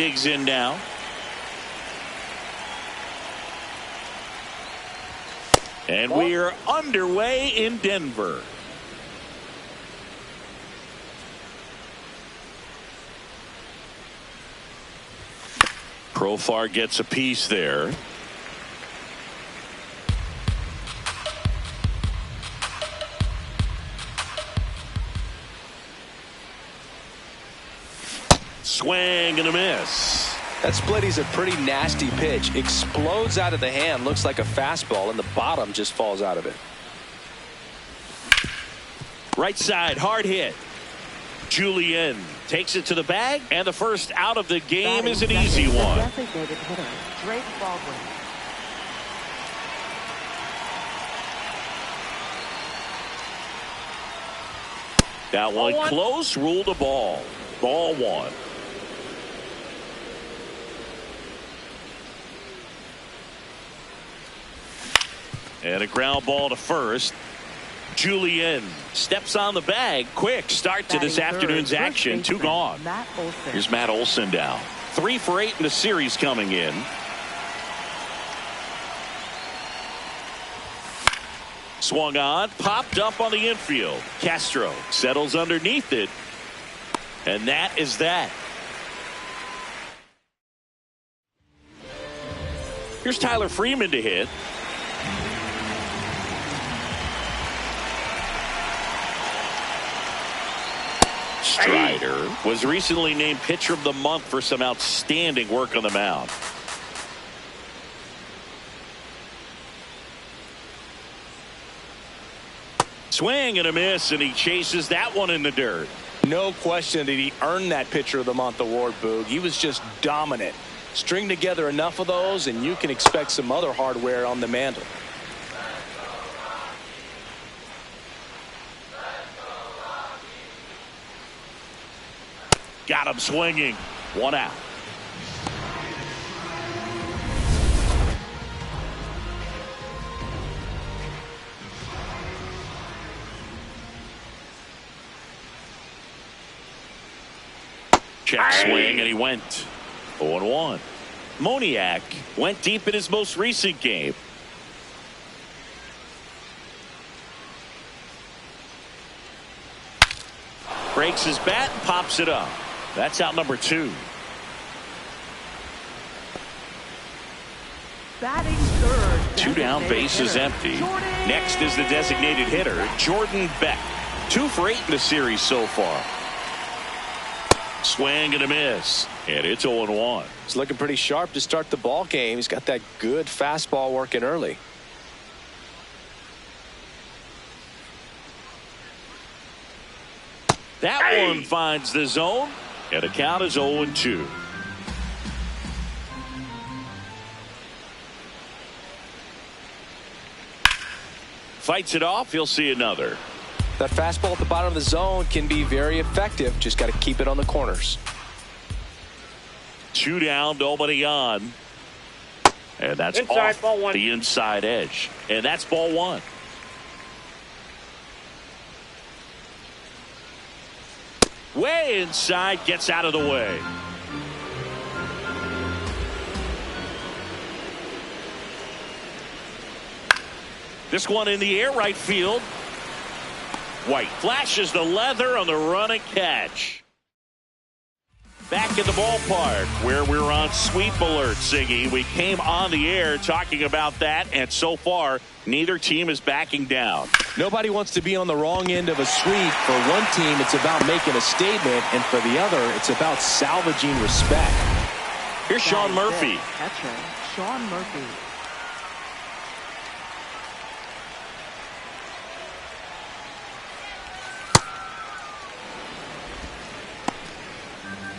digs in now. And we are underway in Denver. Profar gets a piece there. Swing and a miss. That splitty's a pretty nasty pitch. Explodes out of the hand. Looks like a fastball, and the bottom just falls out of it. Right side, hard hit. Julien takes it to the bag, and the first out of the game is an easy one. Designated hitter, Drake Baldwin. That one close, ruled a ball. Ball one. And a ground ball to first. Julien steps on the bag. Quick start to this afternoon's action. Two gone. Here's Matt Olson down. 3 for 8 in the series coming in. Swung on, popped up on the infield. Castro settles underneath it. And that is that. Here's Tyler Freeman to hit. Strider was recently named Pitcher of the Month for some outstanding work on the mound. Swing and a miss, and he chases that one in the dirt. No question that he earned that Pitcher of the Month award, Boog. He was just dominant. String together enough of those, and you can expect some other hardware on the mantle. Got him swinging. 1 out. Check swing, and he went 0-1. Moniak went deep in his most recent game. Breaks his bat and pops it up. That's out number 2. Batting third. 2 down, base is empty. Next is the designated hitter, Jordan Beck. 2 for 8 in the series so far. Swing and a miss, and it's 0-1. He's looking pretty sharp to start the ball game. He's got that good fastball working early. That one finds the zone, and the count is 0-2. Fights it off. He'll see another. That fastball at the bottom of the zone can be very effective. Just got to keep it on the corners. 2 down, nobody on. And that's Inside, off ball one. the inside edge. And that's ball 1. Way inside, gets out of the way. This one in the air, right field. White flashes the leather on the run and catch. Back in the ballpark where we're on sweep alert, Siggy. We came on the air talking about that, and so far, neither team is backing down. Nobody wants to be on the wrong end of a sweep. For one team, it's about making a statement, and for the other, it's about salvaging respect. Here's Sean Murphy. Catcher, Sean Murphy.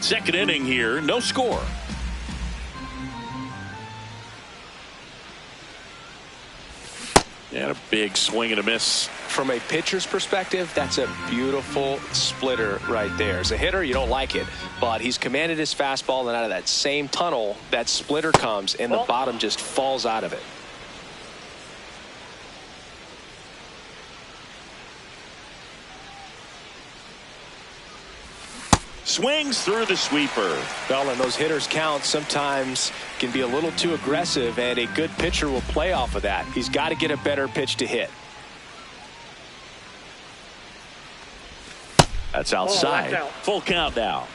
Second inning here, no score. And a big swing and a miss. From a pitcher's perspective, that's a beautiful splitter right there. As a hitter, you don't like it, but he's commanded his fastball, and out of that same tunnel, that splitter comes, and the bottom just falls out of it. Swings through the sweeper. Well, and those hitters count sometimes can be a little too aggressive, and a good pitcher will play off of that. He's got to get a better pitch to hit. That's outside. Full count now.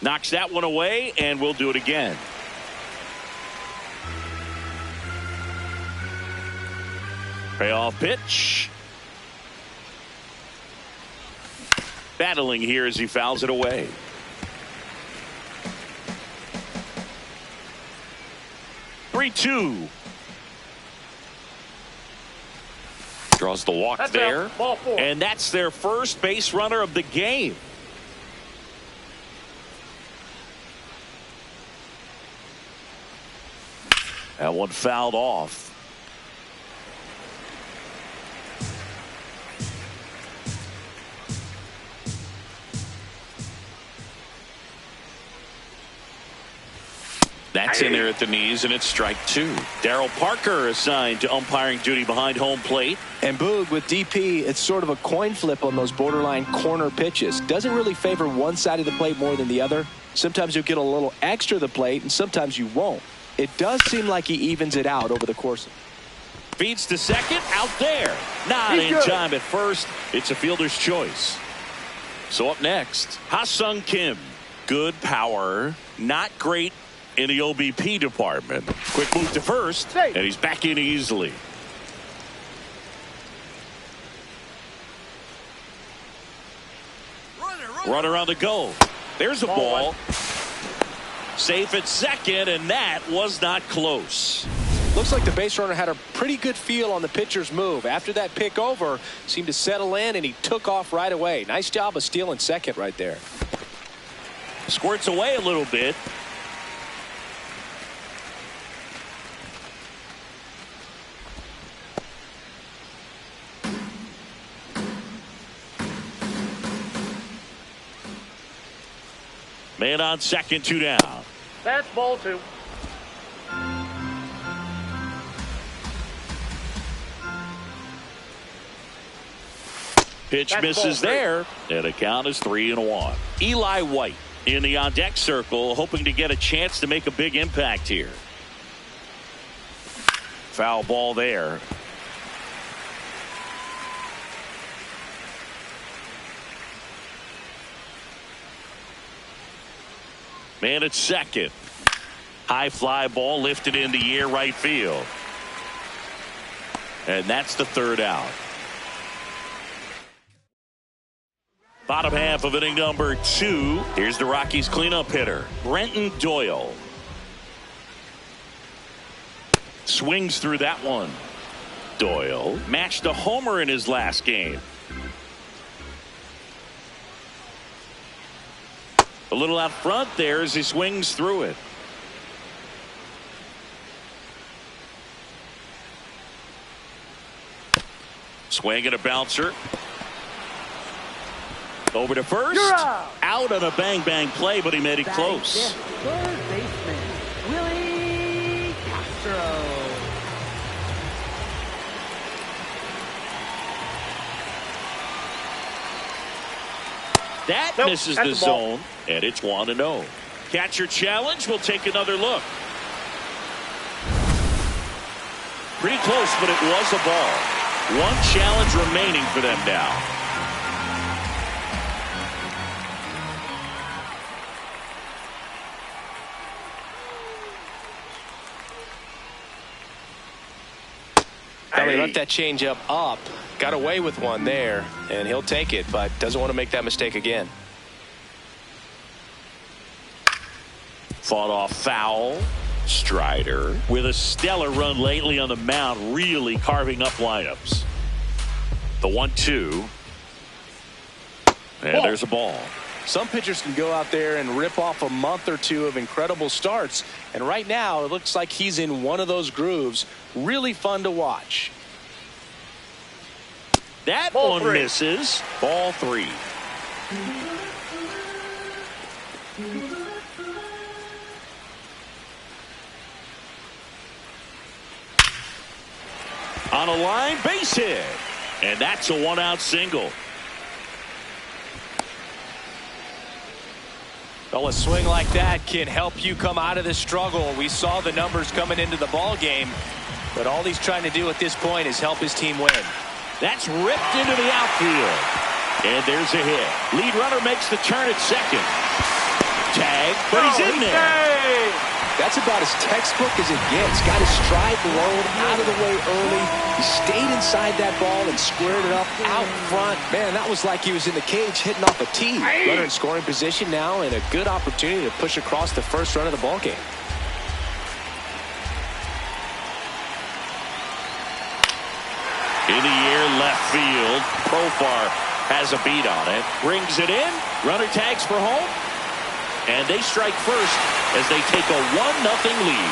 Knocks that one away, and we'll do it again. Payoff pitch. Battling here as he fouls it away. Draws the walk there. And that's their first base runner of the game. That one fouled off. That's in there at the knees, and it's strike two. Darryl Parker assigned to umpiring duty behind home plate. And Boog, with DP, it's sort of a coin flip on those borderline corner pitches. Doesn't really favor one side of the plate more than the other. Sometimes you'll get a little extra the plate, and sometimes you won't. It does seem like he evens it out over the course. Feeds to second, out there. Not in time at first. It's a fielder's choice. So up next, Ha-Sung Kim. Good power, not great in the OBP department. Quick move to first, and he's back in easily. Runner on the go. There's a ball. Safe at second, and that was not close. Looks like the base runner had a pretty good feel on the pitcher's move. After that pick over, seemed to settle in, and he took off right away. Nice job of stealing second right there. Squirts away a little bit. Man on second, two down. That's ball two. Pitch misses there, and the count is 3-1. Eli White in the on deck circle, hoping to get a chance to make a big impact here. Foul ball there. Man at second. High fly ball lifted in the air right field. And that's the third out. Bottom half of inning number 2. Here's the Rockies cleanup hitter, Brenton Doyle. Swings through that one. Doyle matched a homer in his last game. A little out front there as he swings through it. Swing and a bouncer. Over to first. Out on a bang-bang play, but he made it close. Third baseman, Willie Castro. That misses the zone, and it's 1-0. Catcher challenge. We'll take another look. Pretty close, but it was a ball. One challenge remaining for them now. He left that changeup up, got away with one there, and he'll take it, but doesn't want to make that mistake again. Fought off foul. Strider with a stellar run lately on the mound, really carving up lineups. The 1-2. And there's a ball. Some pitchers can go out there and rip off a month or two of incredible starts, and right now it looks like he's in one of those grooves. Really fun to watch. That one misses. Ball 3. On a line, base hit. And that's a one-out single. Well, a swing like that can help you come out of this struggle. We saw the numbers coming into the ball game, but all he's trying to do at this point is help his team win. That's ripped into the outfield. And there's a hit. Lead runner makes the turn at second. Tag, but he's in there. That's about as textbook as it gets. Got his stride low, out of the way early. He stayed inside that ball and squared it up out front. Man, that was like he was in the cage hitting off a tee. Runner in scoring position now, and a good opportunity to push across the first run of the ball game. In the air, left field. Profar has a beat on it. Brings it in. Runner tags for home. And they strike first as they take a 1-0 lead.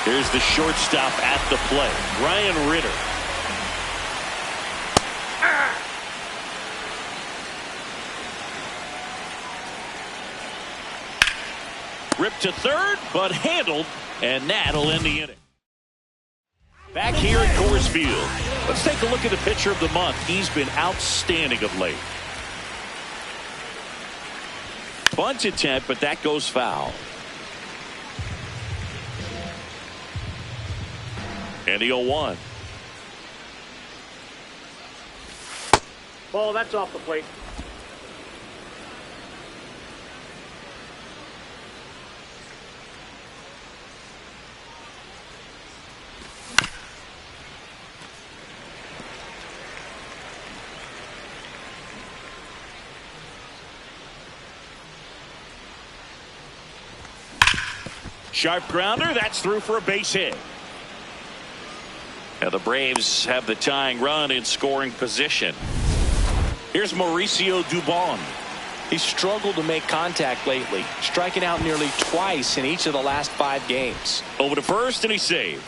Here's the shortstop at the plate, Ryan Ritter. Ripped to third, but handled, and that'll end the inning. Back here at Coors Field, let's take a look at the pitcher of the month. He's been outstanding of late. Bunt attempt, but that goes foul. And the 0-1. Ball, that's off the plate. Sharp grounder, that's through for a base hit. Now the Braves have the tying run in scoring position. Here's Mauricio Dubon. He's struggled to make contact lately, striking out nearly twice in each of the last 5 games. Over to first, and he saved.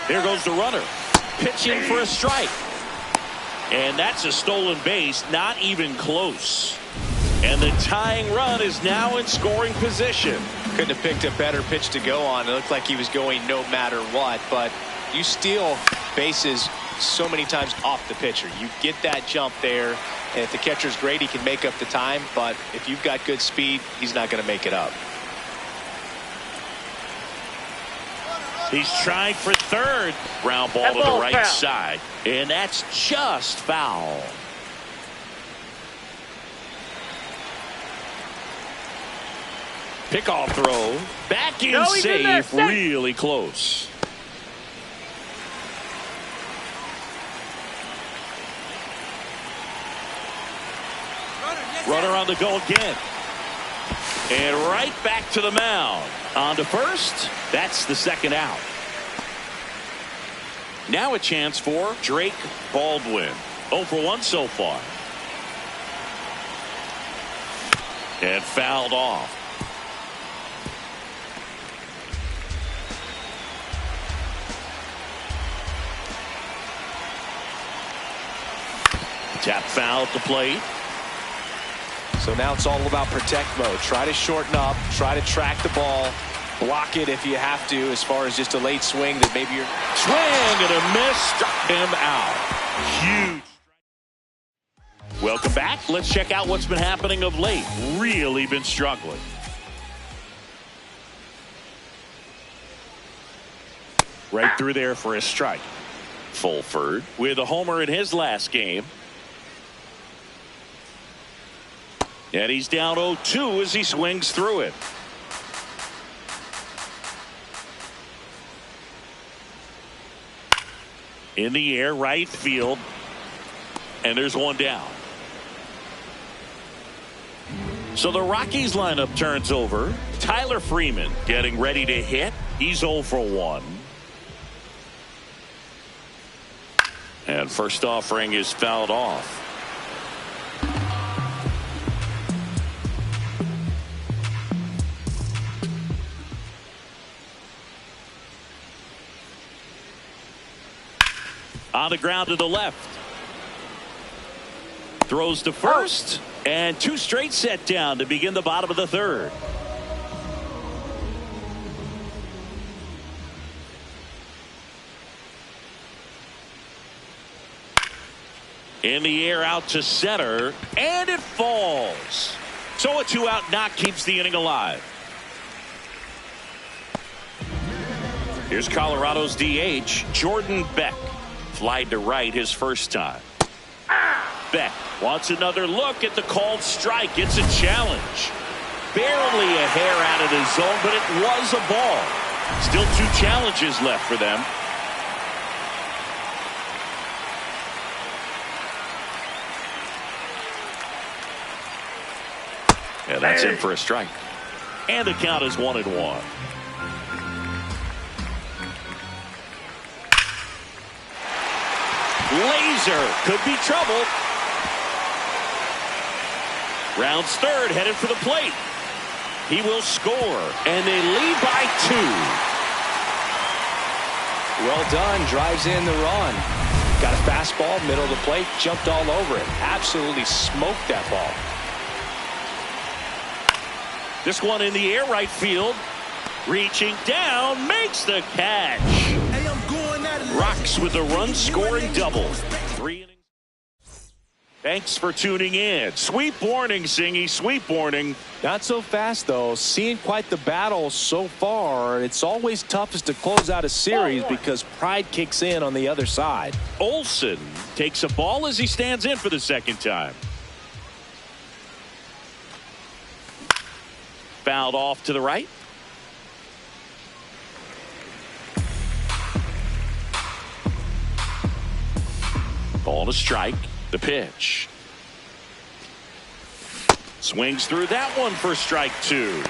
There goes the runner. Pitching for a strike. And that's a stolen base, not even close. And the tying run is now in scoring position. Couldn't have picked a better pitch to go on. It looked like he was going no matter what, but you steal bases so many times off the pitcher. You get that jump there, and if the catcher's great, he can make up the time, but if you've got good speed, he's not going to make it up. He's trying for third. Ground ball to the right side, and that's just foul. Pickoff throw. Back in safe. Really close. Runner on the go again. And right back to the mound. On to first. That's the second out. Now a chance for Drake Baldwin. 0 for 1 so far. And fouled off. Tap foul at the plate. So now it's all about protect mode. Try to shorten up, try to track the ball, block it if you have to, as far as just a late swing that maybe you're... Swing and a miss, struck him out. Huge. Welcome back. Let's check out what's been happening of late. Really been struggling. Right through there for a strike. Fulford with a homer in his last game. And he's down 0-2 as he swings through it. In the air, right field. And there's one down. So the Rockies lineup turns over. Tyler Freeman getting ready to hit. He's 0 for 1. And first offering is fouled off. On the ground to the left. Throws to first. And 2 straight set down to begin the bottom of the third. In the air out to center, and it falls. So a 2-out knock keeps the inning alive. Here's Colorado's DH, Jordan Beck. Flied to right his first time. Beck wants another look at the called strike. It's a challenge. Barely a hair out of the zone, but it was a ball. Still 2 challenges left for them. Yeah, that's in for a strike. And the count is 1-1. Laser could be trouble. Rounds third, headed for the plate. He will score, and they lead by 2. Well done. Drives in the run. Got a fastball, middle of the plate, jumped all over it. Absolutely smoked that ball. This one in the air, right field. Reaching down, makes the catch. Rocks with a run-scoring double. 3 innings. Thanks for tuning in. Sweep warning, Singy. Sweep warning. Not so fast, though. Seeing quite the battle so far. It's always toughest to close out a series because pride kicks in on the other side. Olson takes a ball as he stands in for the second time. Fouled off to the right. Ball to strike. The pitch. Swings through that one for strike 2.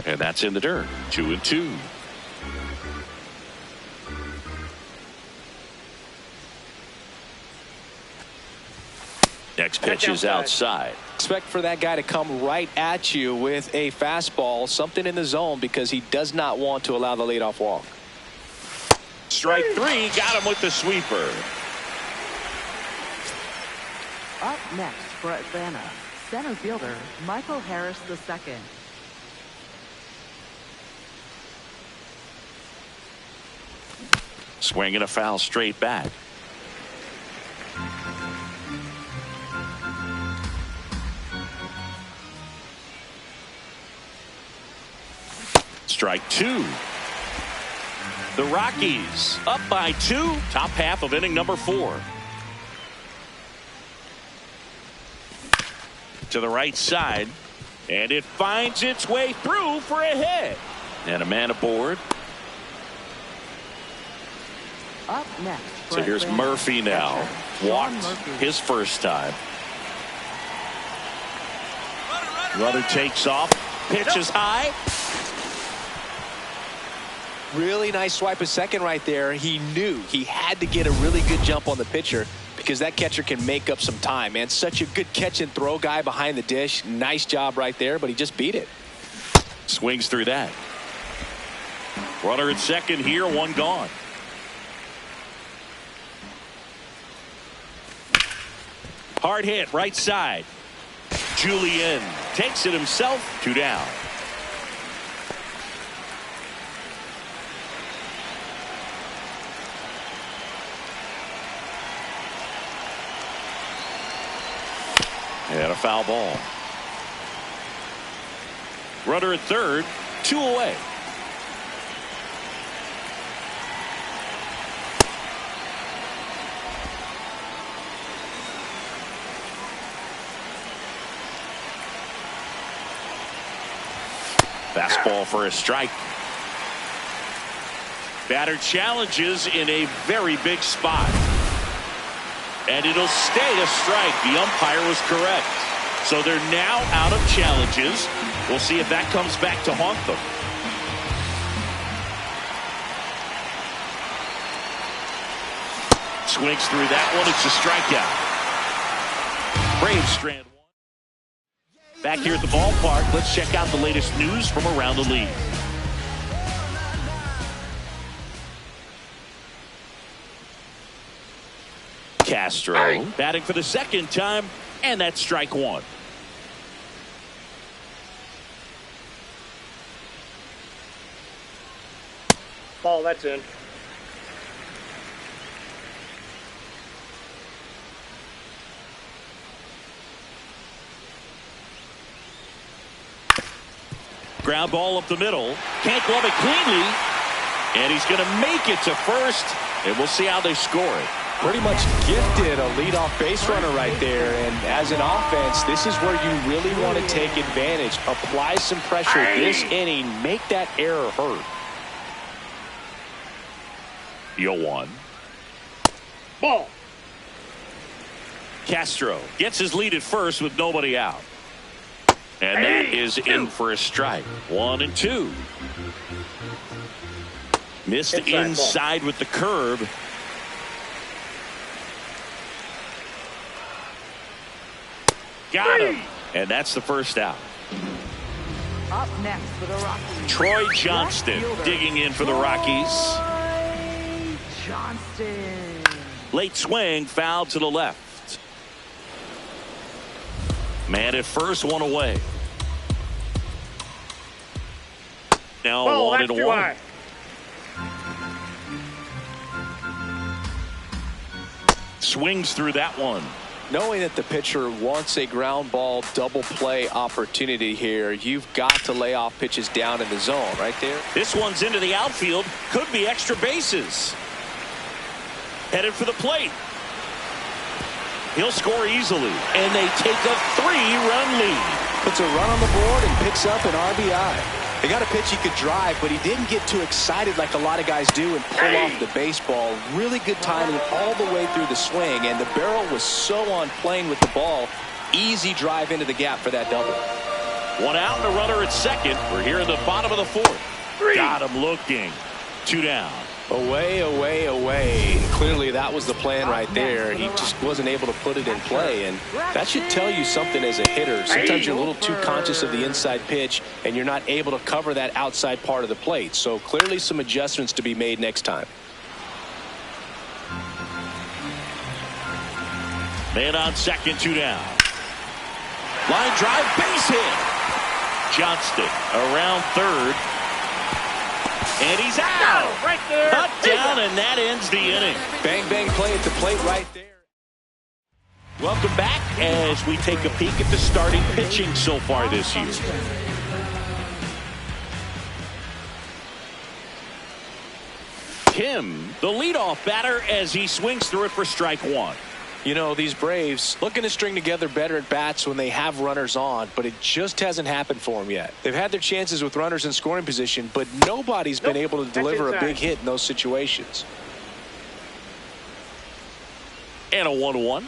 And that's in the dirt. 2-2. Next pitch is outside. Expect for that guy to come right at you with a fastball, something in the zone, because he does not want to allow the leadoff walk. Strike 3, got him with the sweeper. Up next for Atlanta, center fielder Michael Harris II. Swinging a foul straight back. Strike 2. The Rockies up by 2. Top half of inning number 4. To the right side. And it finds its way through for a hit. And a man aboard. Up next. So here's Murphy now. Walked his first time. Runner takes off. Pitches high. Really nice swipe of second right there. He knew he had to get a really good jump on the pitcher because that catcher can make up some time, man. Such a good catch and throw guy behind the dish. Nice job right there, but he just beat it. Swings through that. Runner at second here, one gone. Hard hit, right side. Julien takes it himself, 2 down. And a foul ball. Runner at third, 2 away. Fastball for a strike. Batter challenges in a very big spot. And it'll stay a strike. The umpire was correct. So they're now out of challenges. We'll see if that comes back to haunt them. Swings through that one. It's a strikeout. Braves strand 1. Back here at the ballpark, let's check out the latest news from around the league. Castro batting for the second time, and that's strike 1. Ball, that's in. Ground ball up the middle. Can't glove it cleanly. And he's going to make it to first. And we'll see how they score it. Pretty much gifted a leadoff base runner right there. And as an offense, this is where you really want to take advantage. Apply some pressure this inning. Make that error hurt. 0-1. Ball. Castro gets his lead at first with nobody out. And that is in for a strike. 1-2. Missed inside with the curve. Got him. And that's the first out. Up next for the Rockies, Troy Johnston digging in for the Rockies. Troy Johnston. Late swing, foul to the left. Man at first, one away. Now Ball, 1-1. Swings through that one. Knowing that the pitcher wants a ground ball double play opportunity here, you've got to lay off pitches down in the zone right there. This one's into the outfield. Could be extra bases. Headed for the plate. He'll score easily. And they take a 3-run lead. Puts a run on the board and picks up an RBI. They got a pitch he could drive, but he didn't get too excited like a lot of guys do and pull off the baseball. Really good timing all the way through the swing, and the barrel was so on plane with the ball. Easy drive into the gap for that double. One out and a runner at second. We're here in the bottom of the fourth. Got him looking. 2 down. Away, away, away. And clearly that was the plan right there. He just wasn't able to put it in play, and that should tell you something as a hitter. Sometimes you're a little too conscious of the inside pitch, and you're not able to cover that outside part of the plate. So clearly some adjustments to be made next time. Man on second, 2 down. Line drive, base hit. Johnston around third. And he's out. Right there. Cut down, and that ends the inning. Bang, bang play at the plate right there. Welcome back as we take a peek at the starting pitching so far this year. Tim, the leadoff batter, as he swings through it for strike 1. You know, these Braves looking to string together better at bats when they have runners on, but it just hasn't happened for them yet. They've had their chances with runners in scoring position, but nobody's been able to deliver a big hit in those situations. And a 1-1.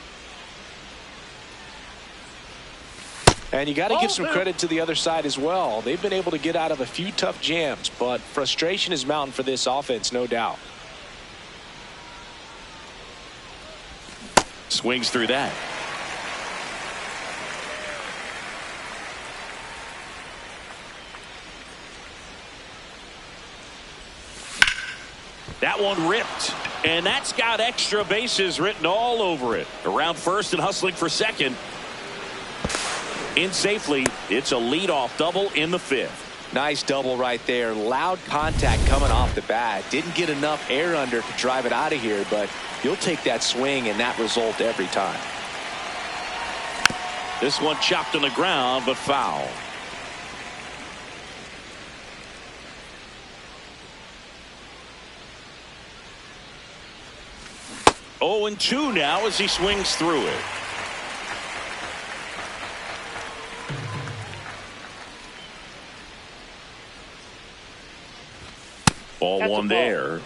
And you got to give some credit to the other side as well. They've been able to get out of a few tough jams, but frustration is mounting for this offense, no doubt. Swings through that. That one ripped, and that's got extra bases written all over it. Around first and hustling for second. In safely, it's a leadoff double in the 5th. Nice double right there. Loud contact coming off the bat. Didn't get enough air under to drive it out of here, but you'll take that swing and that result every time. This one chopped on the ground, but foul. Oh, and 2 now as he swings through it. Ball That's one a ball. there.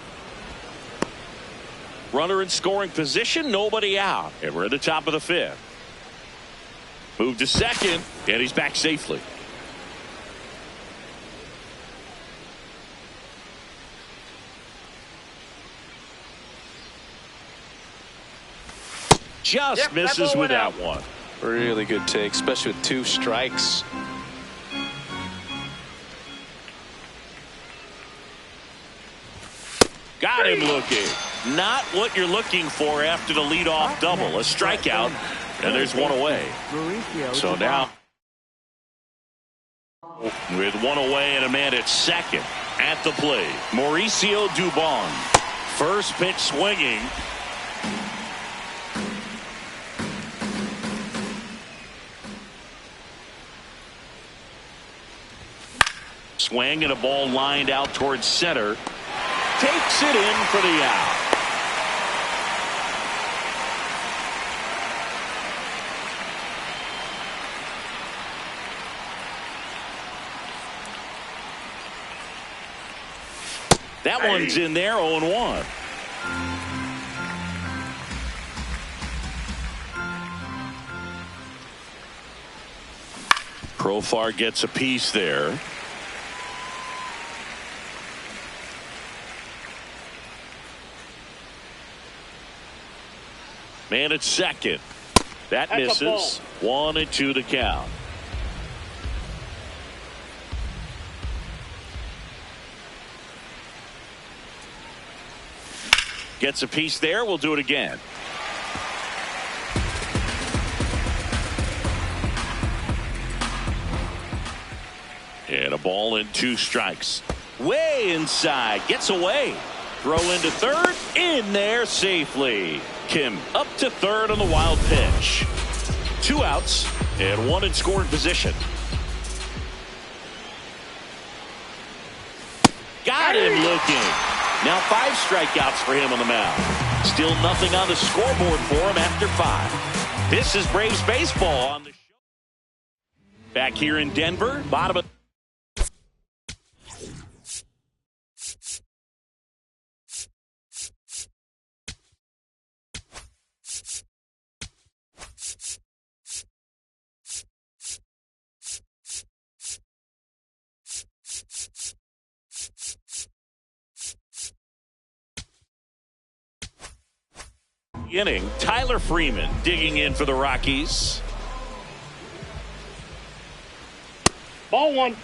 Runner in scoring position, nobody out. And we're at the top of the 5th. Move to second, and he's back safely. Just misses with that one. Really good take, especially with 2 strikes. Got him looking. Not what you're looking for after the leadoff double. A strikeout, and there's one away. So now, with one away and a man at second, At the plate, Mauricio Dubon. First pitch swinging. Swing and a ball lined out towards center. Takes it in for the out. That one's in there, 0-1. Profar gets a piece there. Man at second. That misses. 1-2 to count. Gets a piece there. We'll do it again. And a ball and 2 strikes. Way inside. Gets away. Throw into third. In there safely. Kim up to third on the wild pitch. 2 outs and 1 in scoring position. Got him looking. Now 5 strikeouts for him on the mound. Still nothing on the scoreboard for him after 5. This is Braves baseball on the show. Back here in Denver, bottom of inning. Tyler Freeman digging in for the Rockies. Ball 1.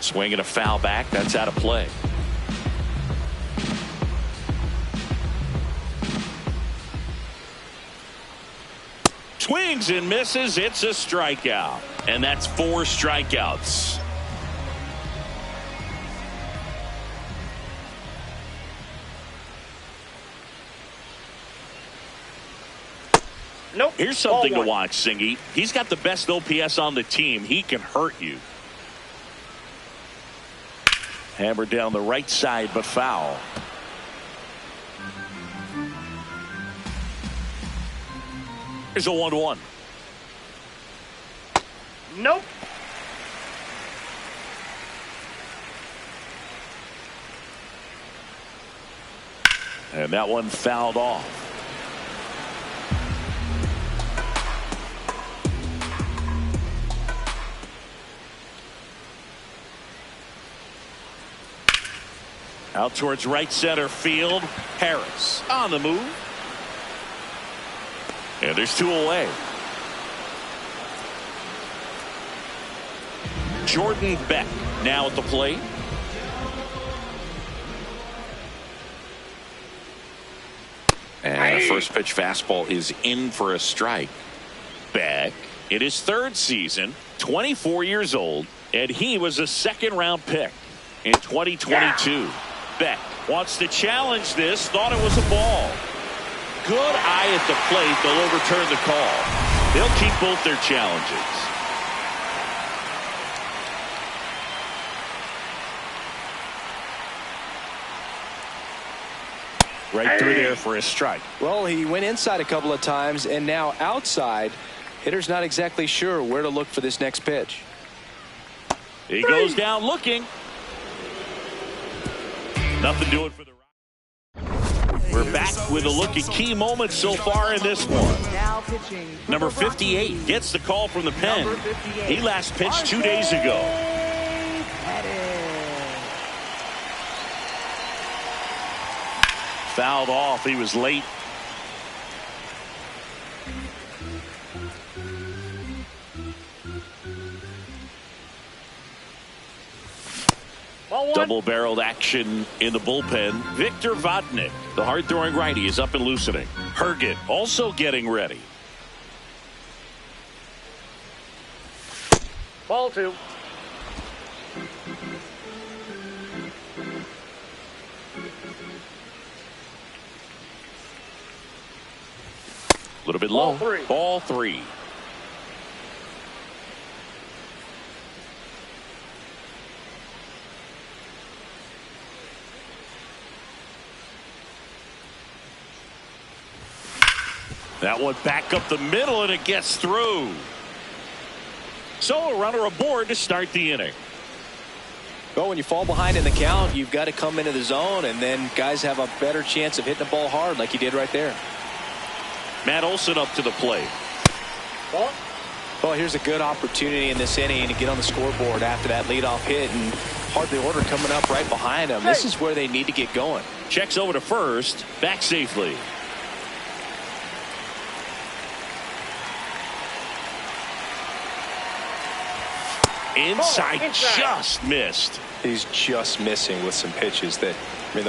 Swinging a foul back. That's out of play. Swings and misses. It's a strikeout. And that's 4 strikeouts. Nope. Here's something to watch, Singy. He's got the best OPS on the team. He can hurt you. Hammered down the right side, but foul. Here's a 1-1. Nope. And that one fouled off. Out towards right center field. Harris on the move. And there's 2 away. Jordan Beck now at the plate. And a first pitch fastball is in for a strike. Beck in his 3rd season, 24 years old, and he was a 2nd-round pick in 2022. Beck wants to challenge this, thought it was a ball. Good eye at the plate. They'll overturn the call. They'll keep both their challenges. Right through there for a strike. Well, he went inside a couple of times and now outside. Hitter's not exactly sure where to look for this next pitch. He goes down looking. Nothing doing for the Rockies. We're back with a look at key moments so far in this one. Now pitching. Number 58 gets the call from the pen. He last pitched 2 days ago. Fouled off. He was late. Ball one. Double-barreled action in the bullpen. Victor Vodnik, the hard-throwing righty, is up and loosening. Herget also getting ready. Ball two. A little bit low. Ball three. Ball three. That one back up the middle, and it gets through. So a runner aboard to start the inning. Well, when you fall behind in the count, you've got to come into the zone, and then guys have a better chance of hitting the ball hard like he did right there. Matt Olson up to the plate. Ball. Well, here's a good opportunity in this inning to get on the scoreboard after that leadoff hit, and hardly order coming up right behind him. This is where they need to get going. Checks over to first, back safely. Inside, just missed. He's just missing with some pitches that, I mean,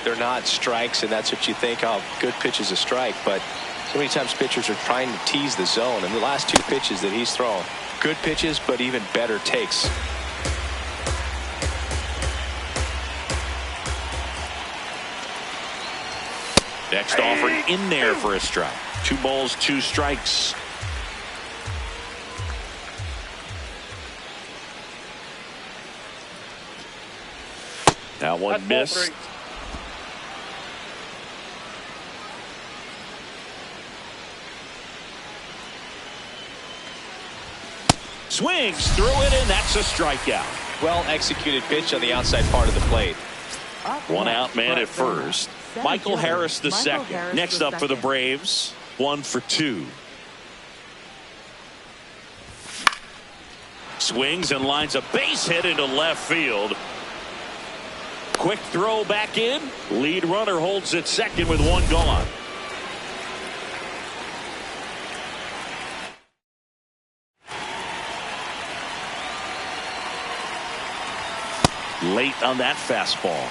they're not strikes, and that's what you think, oh, good pitch is a strike, but so many times pitchers are trying to tease the zone, and the last two pitches that he's thrown, good pitches, but even better takes. Next offering in there for a strike. 2 balls, 2 strikes. That one missed. Swings through it, and that's a strikeout. Well executed pitch on the outside part of the plate. One out man at first. Michael Harris the second. Next up for the Braves, 1 for 2. Swings and lines a base hit into left field. Quick throw back in. Lead runner holds at second with 1 gone. Late on that fastball.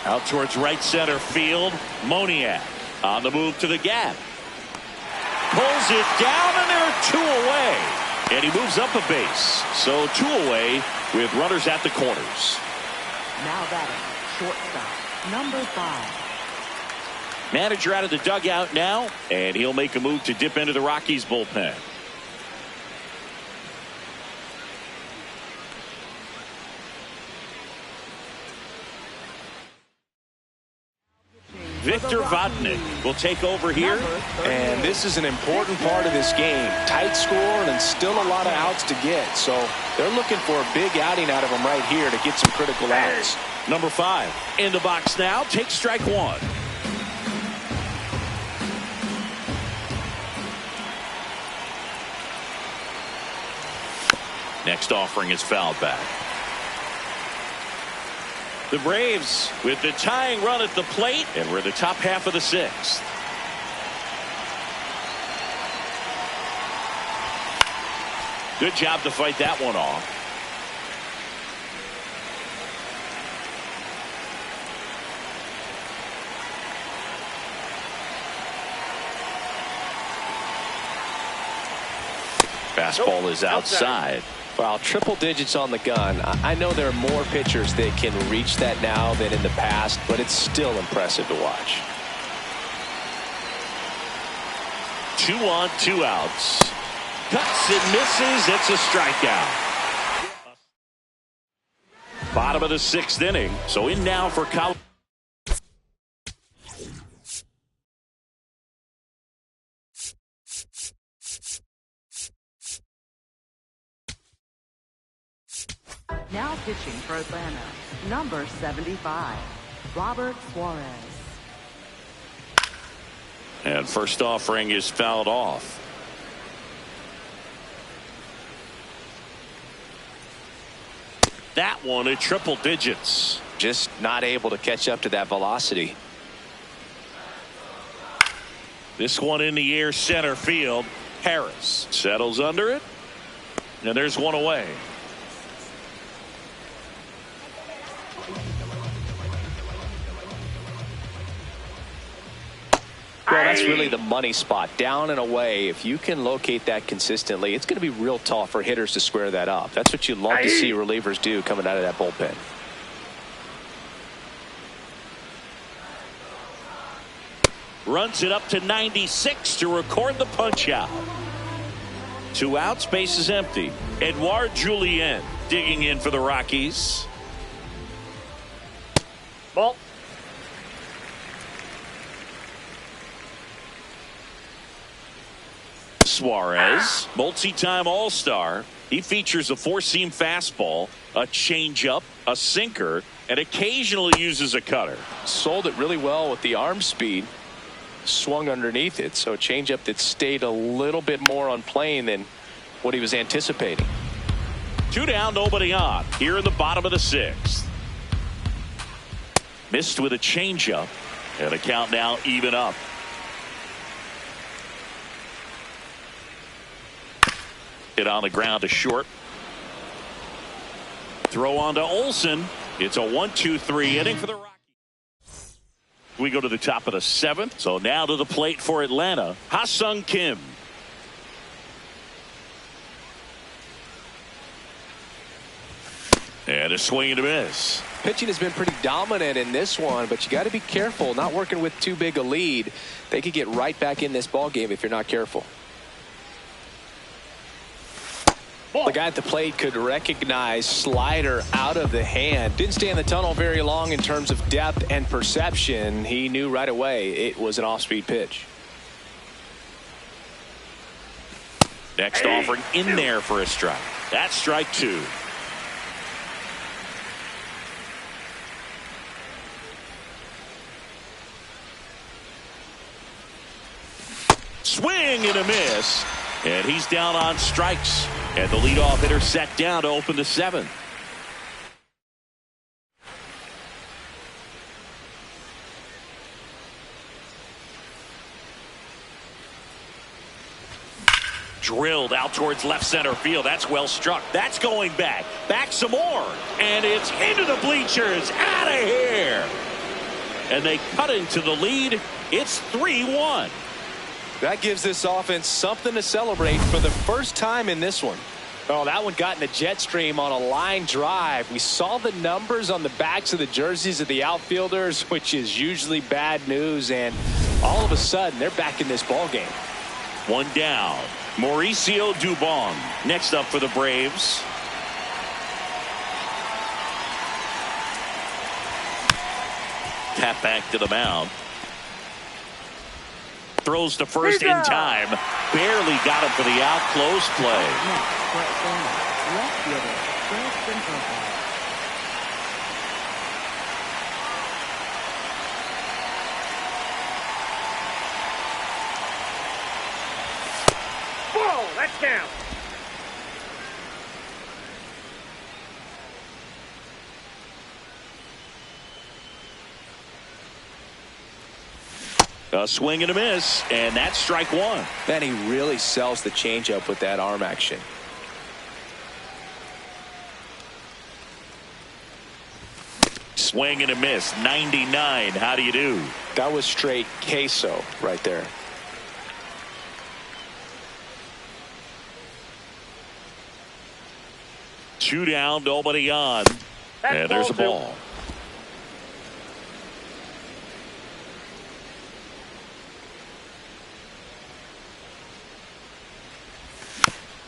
Out towards right center field. Moniak on the move to the gap. Pulls it down, and there are 2 away. And he moves up a base. So 2 away with runners at the corners. Now batting, shortstop, number 5. Manager out of the dugout now, and he'll make a move to dip into the Rockies bullpen. Victor Vodnik will take over here. And this is an important part of this game. Tight score and still a lot of outs to get. So they're looking for a big outing out of him right here to get some critical outs. Number 5 in the box now. Takes strike 1. Next offering is fouled back. The Braves with the tying run at the plate, and we're in the top half of the 6th. Good job to fight that one off. Fastball is outside. Well, triple digits on the gun. I know there are more pitchers that can reach that now than in the past, but it's still impressive to watch. 2 on, 2 outs. Cuts and misses. It's a strikeout. Bottom of the 6th inning. So in now for Colorado. Now pitching for Atlanta, number 75, Robert Suarez. And first offering is fouled off. That one at triple digits. Just not able to catch up to that velocity. This one in the air, center field. Harris settles under it, and there's one away. Well, that's really the money spot, down and away. If you can locate that consistently, it's going to be real tough for hitters to square that up. That's what you love to see relievers do coming out of that bullpen. Runs it up to 96 to record the punch out. 2 outs, base is empty. Edouard Julien digging in for the Rockies. Ball. Suarez, multi-time All-Star. He features a 4-seam fastball, a changeup, a sinker, and occasionally uses a cutter. Sold it really well with the arm speed. Swung underneath it, so a changeup that stayed a little bit more on plane than what he was anticipating. 2 down, nobody on. Here in the bottom of the 6th. Missed with a changeup, and the count now even up. Hit on the ground to short. Throw on to Olsen. It's a 1-2-3 inning for the Rockies. We go to the top of the 7th. So now to the plate for Atlanta, Ha-Sung Kim. And a swing and a miss. Pitching has been pretty dominant in this one, but you got to be careful. Not working with too big a lead. They could get right back in this ball game if you're not careful. The guy at the plate could recognize slider out of the hand. Didn't stay in the tunnel very long in terms of depth and perception. He knew right away it was an off-speed pitch. Next offering in there for a strike. That's strike 2. Swing and a miss. And he's down on strikes. And the leadoff hitter set down to open the 7th. Drilled out towards left center field. That's well struck. That's going back. Back some more. And it's into the bleachers. Out of here. And they cut into the lead. It's 3-1. That gives this offense something to celebrate for the first time in this one. Oh, that one got in the jet stream on a line drive. We saw the numbers on the backs of the jerseys of the outfielders, which is usually bad news, and all of a sudden they're back in this ball game. 1 down. Mauricio Dubon next up for the Braves. Tap back to the mound. Throws to first in time. Barely got him for the out. Close play. Next for Atlanta, left fielder, Justin Verlander. Ball. That's down. A swing and a miss, and that's strike 1. Man, he really sells the changeup with that arm action. Swing and a miss. 99. How do you do? That was straight queso right there. Two down, nobody on. That's And there's a ball ball.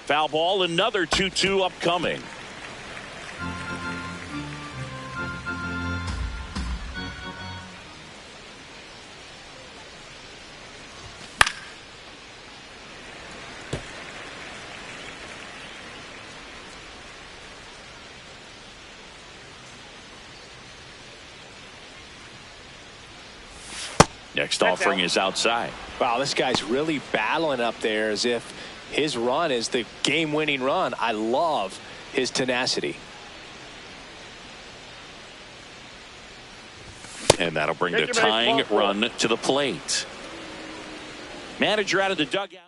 Foul ball, another 2-2 upcoming. Next offering is outside. Wow, this guy's really battling up there as if his run is the game-winning run. I love his tenacity. And that'll bring the tying run to the plate. Manager out of the dugout.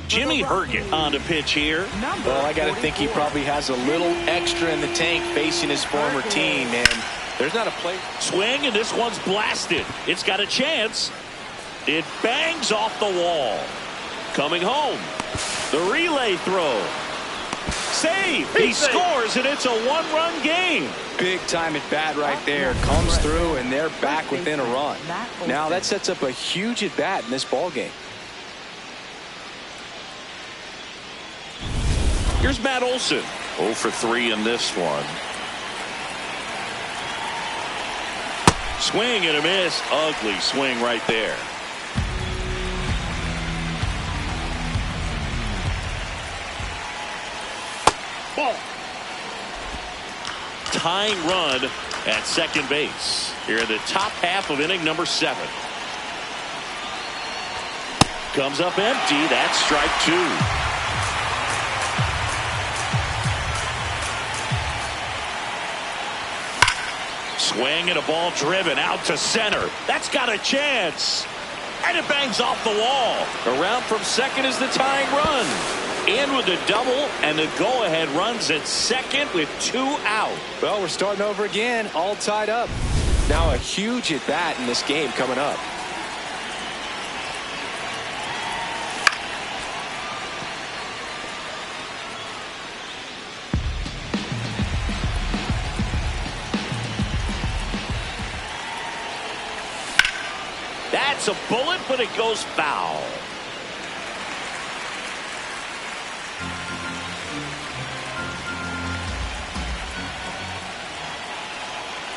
Jimmy Herget on the pitch here. Well, I got to think he probably has a little extra in the tank facing his former team, and there's not a play. Swing, and this one's blasted. It's got a chance. It bangs off the wall. Coming home. The relay throw. Save. He scores, and it's a one-run game. Big time at bat right there. Comes through, and they're back within a run. Now that sets up a huge at bat in this ball game. Here's Matt Olson. 0 for 3 in this one. Swing and a miss. Ugly swing right there. Ball. Tying run at second base. Here in the top half of inning number 7. Comes up empty. That's strike 2. Swing and a ball driven out to center. That's got a chance. And it bangs off the wall. Around from second is the tying run. In with the double, and the go-ahead runs at second with 2 out. Well, we're starting over again, all tied up. Now a huge at bat in this game coming up. That's a bullet, but it goes foul.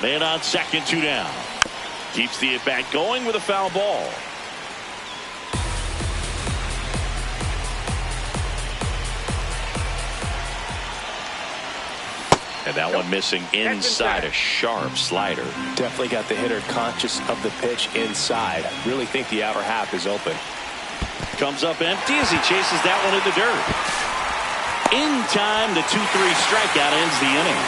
Man on second, 2 down. Keeps the at bat going with a foul ball. And that one missing inside, a sharp slider. Definitely got the hitter conscious of the pitch inside. Really think the outer half is open. Comes up empty as he chases that one in the dirt. In time, the 2-3 strikeout ends the inning.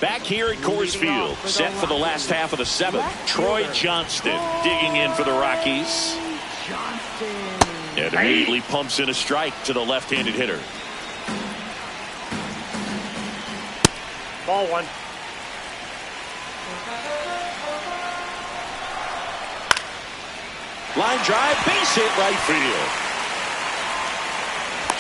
Back here at Coors Field, set for the last half of the 7th. Troy Johnston digging in for the Rockies. And immediately pumps in a strike to the left-handed hitter. Ball 1. Line drive, base hit right field.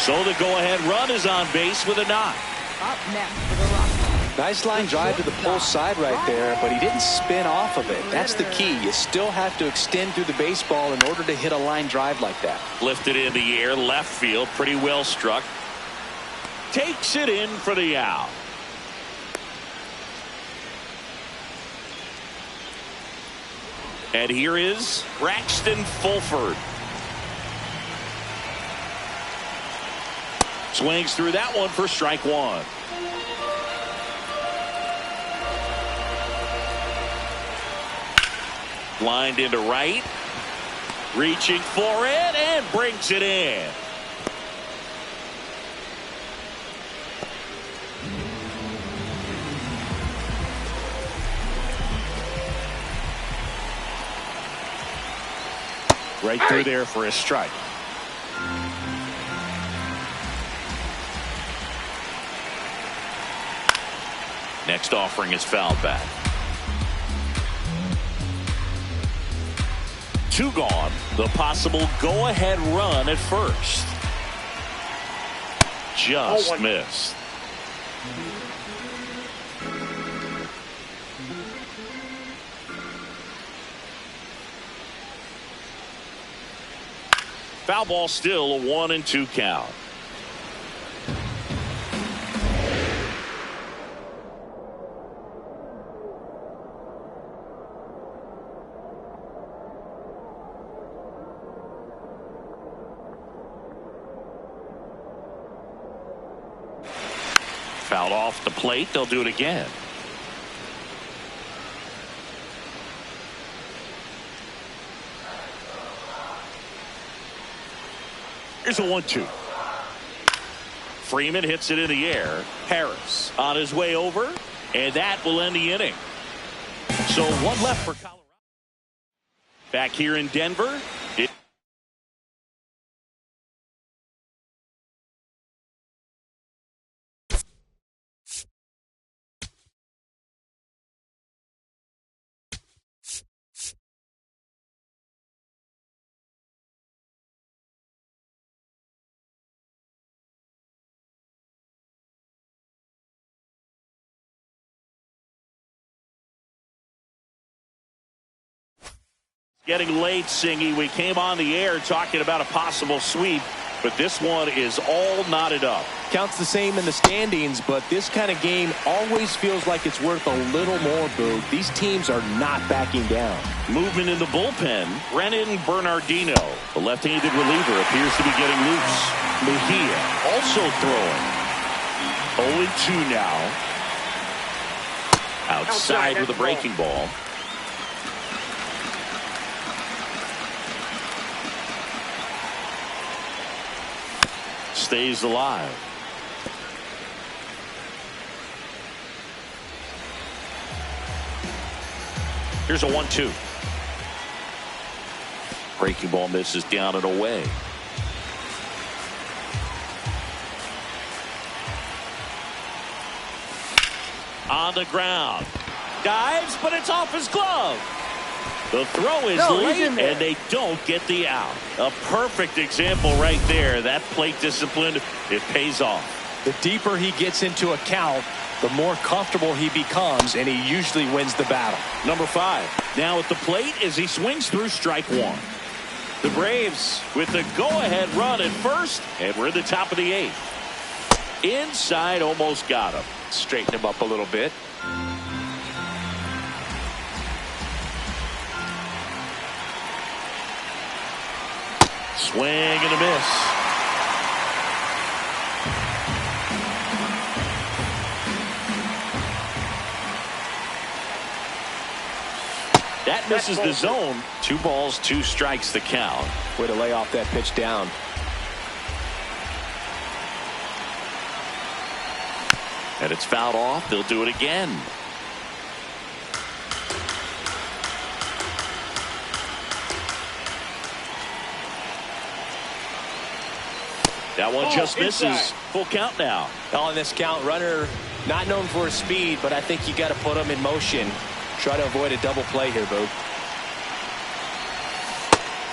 So the go-ahead run is on base with a knock. Up next for the Rockies. Nice line drive to the pull side right there, but he didn't spin off of it. That's the key. You still have to extend through the baseball in order to hit a line drive like that. Lifted in the air, left field, pretty well struck. Takes it in for the out. And here is Braxton Fulford. Swings through that one for strike 1. Lined into right. Reaching for it and brings it in. Right through there for a strike. Next offering is fouled back. 2 gone. The possible go-ahead run at first. Just missed. Foul ball, still a 1-2 count. Fouled off the plate. They'll do it again. Here's a 1-2. Freeman hits it in the air. Harris on his way over, and that will end the inning. So one left for Colorado. Back here in Denver. Getting late, Singy. We came on the air talking about a possible sweep, but this one is all knotted up. Counts the same in the standings, but this kind of game always feels like it's worth a little more, Boo. These teams are not backing down. Movement in the bullpen. Brennan Bernardino, the left-handed reliever, appears to be getting loose. Mejia also throwing. 0-2 now. Outside with a breaking ball. Stays alive. Here's a 1-2. Breaking ball misses down and away. On the ground. Dives, but it's off his glove. The throw is late, and they don't get the out. A perfect example right there. That plate discipline, it pays off. The deeper he gets into a count, the more comfortable he becomes, and he usually wins the battle. Number 5. Now at the plate as he swings through strike one. The Braves with the go-ahead run at first, and we're at the top of the 8th. Inside, almost got him. Straighten him up a little bit. Swing and a miss. That misses the zone. 2 balls, 2 strikes the count. Way to lay off that pitch down. And it's fouled off. They'll do it again. That one just misses. Inside. Full count now. On this count, runner not known for his speed, but I think you got to put him in motion. Try to avoid a double play here, Bo.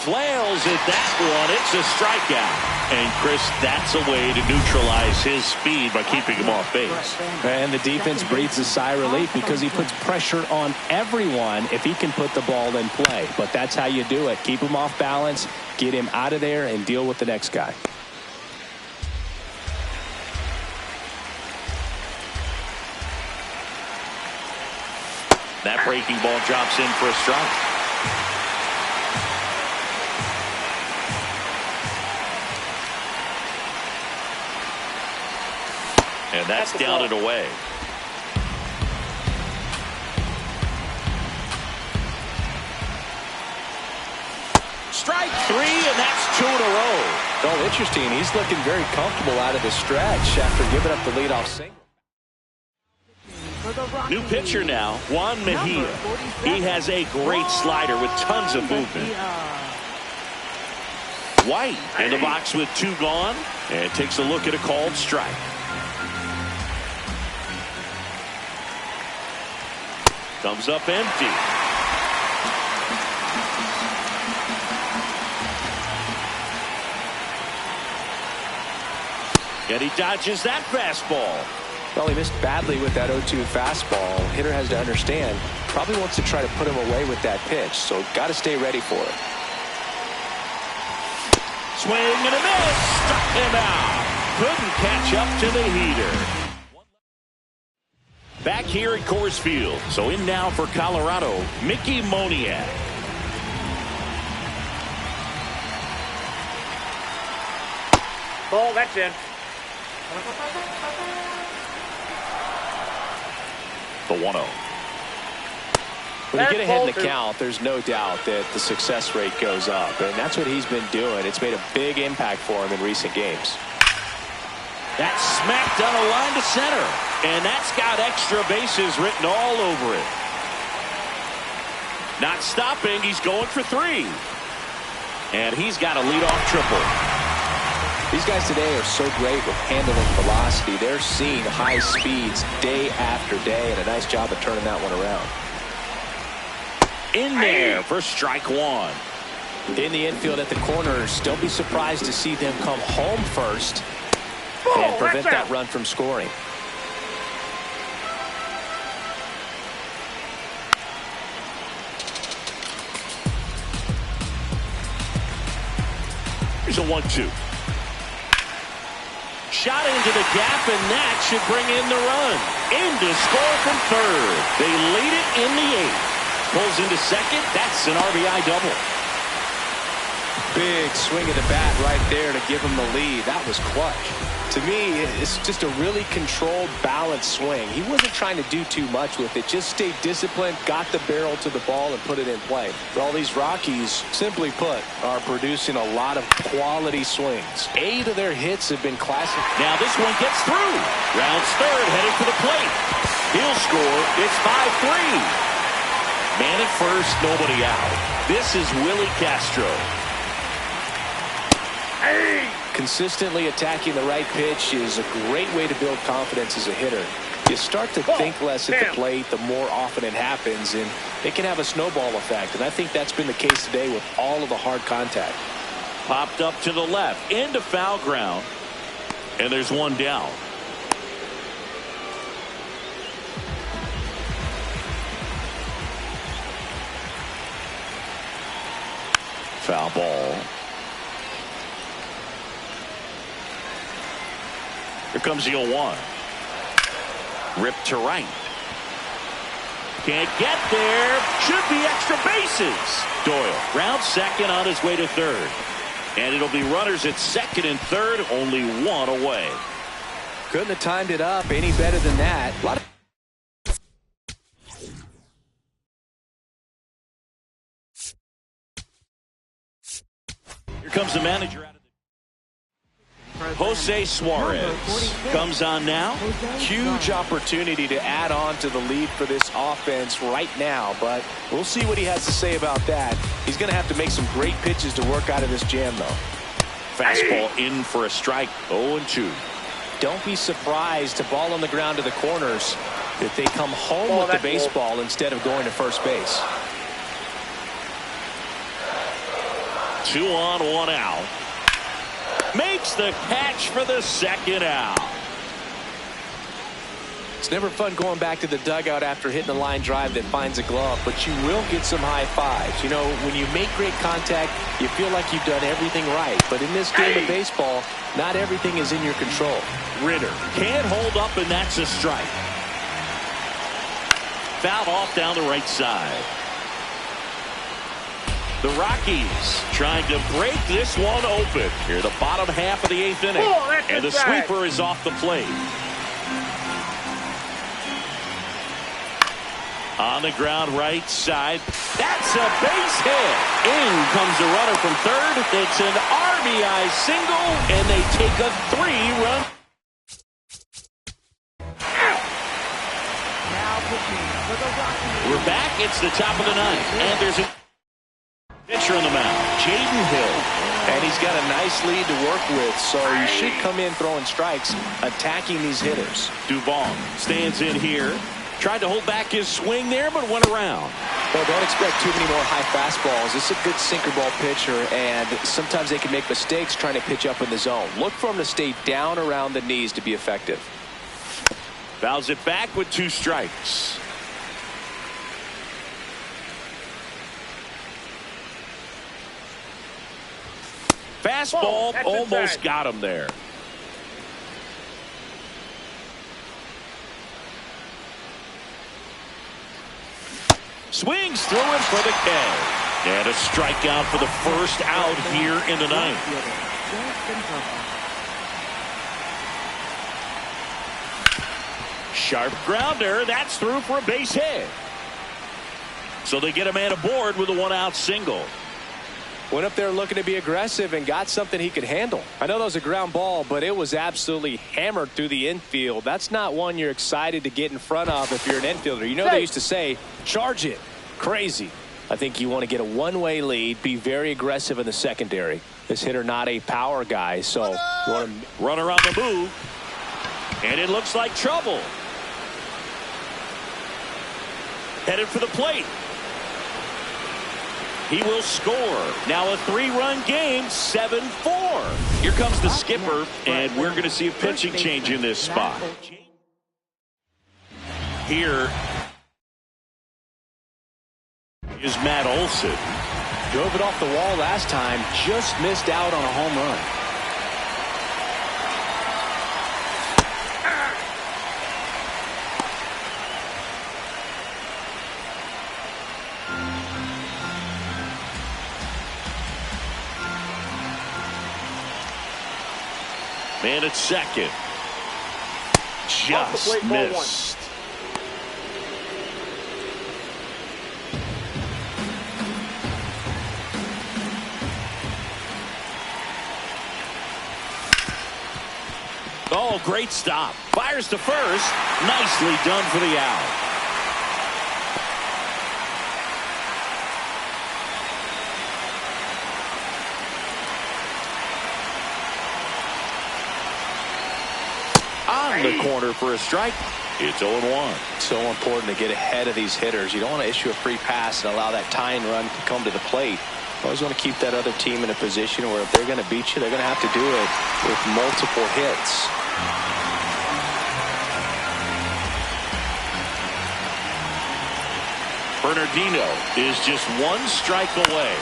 Flails at that one. It's a strikeout. And Chris, that's a way to neutralize his speed by keeping him off base. And the defense breathes a sigh of relief because he puts pressure on everyone if he can put the ball in play. But that's how you do it. Keep him off balance, get him out of there, and deal with the next guy. That breaking ball drops in for a strike. And that's down and away. Strike 3, and that's 2 in a row. Oh, interesting. He's looking very comfortable out of the stretch after giving up the leadoff single. New pitcher now, Juan Mejia. He has a great slider with tons of movement. White in the box with 2 gone, and takes a look at a called strike. Comes up empty. And he dodges that fastball. Well, he missed badly with that 0-2 fastball. Hitter has to understand, probably wants to try to put him away with that pitch, so got to stay ready for it. Swing and a miss. Struck him out. Couldn't catch up to the heater. Back here at Coors Field. So in now for Colorado, Mickey Moniak. Ball, that's in. The 1-0. When you get ahead in the count, there's no doubt that the success rate goes up, and that's what he's been doing. It's made a big impact for him in recent games. That's smacked down a line to center, and that's got extra bases written all over it. Not stopping. He's going for 3. And he's got a leadoff triple. These guys today are so great with handling velocity. They're seeing high speeds day after day, and a nice job of turning that one around. In there for strike 1. In the infield at the corners, don't be surprised to see them come home first and prevent that run from scoring. Here's a 1-2. Shot into the gap, and that should bring in the run. In to score from third. They lead it in the 8th. Pulls into second. That's an RBI double. Big swing of the bat right there to give him the lead. That was clutch. To me, it's just a really controlled, balanced swing. He wasn't trying to do too much with it. Just stayed disciplined, got the barrel to the ball, and put it in play. All these Rockies, simply put, are producing a lot of quality swings. 8 of their hits have been classic. Now this one gets through. Rounds third, heading for the plate. He'll score. It's 5-3. Man at first, nobody out. This is Willie Castro. Consistently attacking the right pitch is a great way to build confidence as a hitter. You start to think less at the plate the more often it happens, and it can have a snowball effect. And I think that's been the case today with all of the hard contact. Popped up to the left, into foul ground, and there's one down. Foul ball. Here comes the 0-1. Ripped to right. Can't get there. Should be extra bases. Doyle rounds second on his way to third. And it'll be runners at second and third, only 1 away. Couldn't have timed it up any better than that. Here comes the manager out of Jose Suarez comes on now. Huge opportunity to add on to the lead for this offense right now, but we'll see what he has to say about that. He's going to have to make some great pitches to work out of this jam, though. Fastball in for a strike. 0-2. Don't be surprised to ball on the ground to the corners if they come home with the baseball instead of going to first base. 2 on, 1 out. Makes the catch for the second out. It's never fun going back to the dugout after hitting a line drive that finds a glove, but you will get some high fives. You know, when you make great contact, you feel like you've done everything right. But in this game of baseball, not everything is in your control. Ritter can't hold up, and that's a strike. Foul off down the right side. The Rockies trying to break this one open. Here, the bottom half of the 8th inning. And the sweeper is off the plate. On the ground right side. That's a base hit. In comes the runner from third. It's an RBI single, and they take a 3-run. Now pitching for the Rockies. We're back. It's the top of the 9th. And there's a pitcher on the mound, Jaden Hill. And he's got a nice lead to work with, so he should come in throwing strikes, attacking these hitters. Duvall stands in here. Tried to hold back his swing there, but went around. Well, don't expect too many more high fastballs. This is a good sinker ball pitcher, and sometimes they can make mistakes trying to pitch up in the zone. Look for him to stay down around the knees to be effective. Fouls it back with 2 strikes. Fastball almost got him there. Swings through it for the K. And a strikeout for the first out here in the 9th. Sharp grounder. That's through for a base hit. So they get a man aboard with a 1-out single. Went up there looking to be aggressive and got something he could handle. I know that was a ground ball, but it was absolutely hammered through the infield. That's not one you're excited to get in front of if you're an infielder. You know, they used to say, charge it. Crazy. I think you want to get a one-way lead, be very aggressive in the secondary. This hitter not a power guy, so you want to run around the move, and it looks like trouble. Headed for the plate. He will score. Now a 3-run game, 7-4. Here comes the skipper, and we're going to see a pitching change in this spot. Here is Matt Olson. drove it off the wall last time, just missed out on a home run. Man at second. Just missed. Oh, great stop. Fires to first. Nicely done for the out. On the corner for a strike. It's 0-1. So important to get ahead of these hitters. You don't want to issue a free pass and allow that tying run to come to the plate. You always want to keep that other team in a position where if they're going to beat you, they're going to have to do it with multiple hits. Bernardino is just one strike away.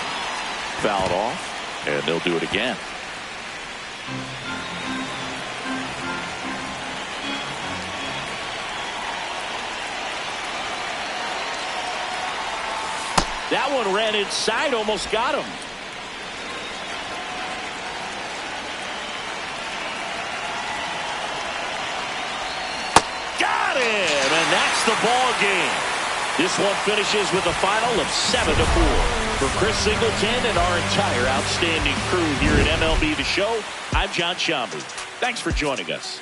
Fouled off, and they'll do it again. That one ran inside, almost got him. Got him, and that's the ball game. This one finishes with a final of 7-4. For Chris Singleton and our entire outstanding crew here at MLB The Show, I'm John Sciambi. Thanks for joining us.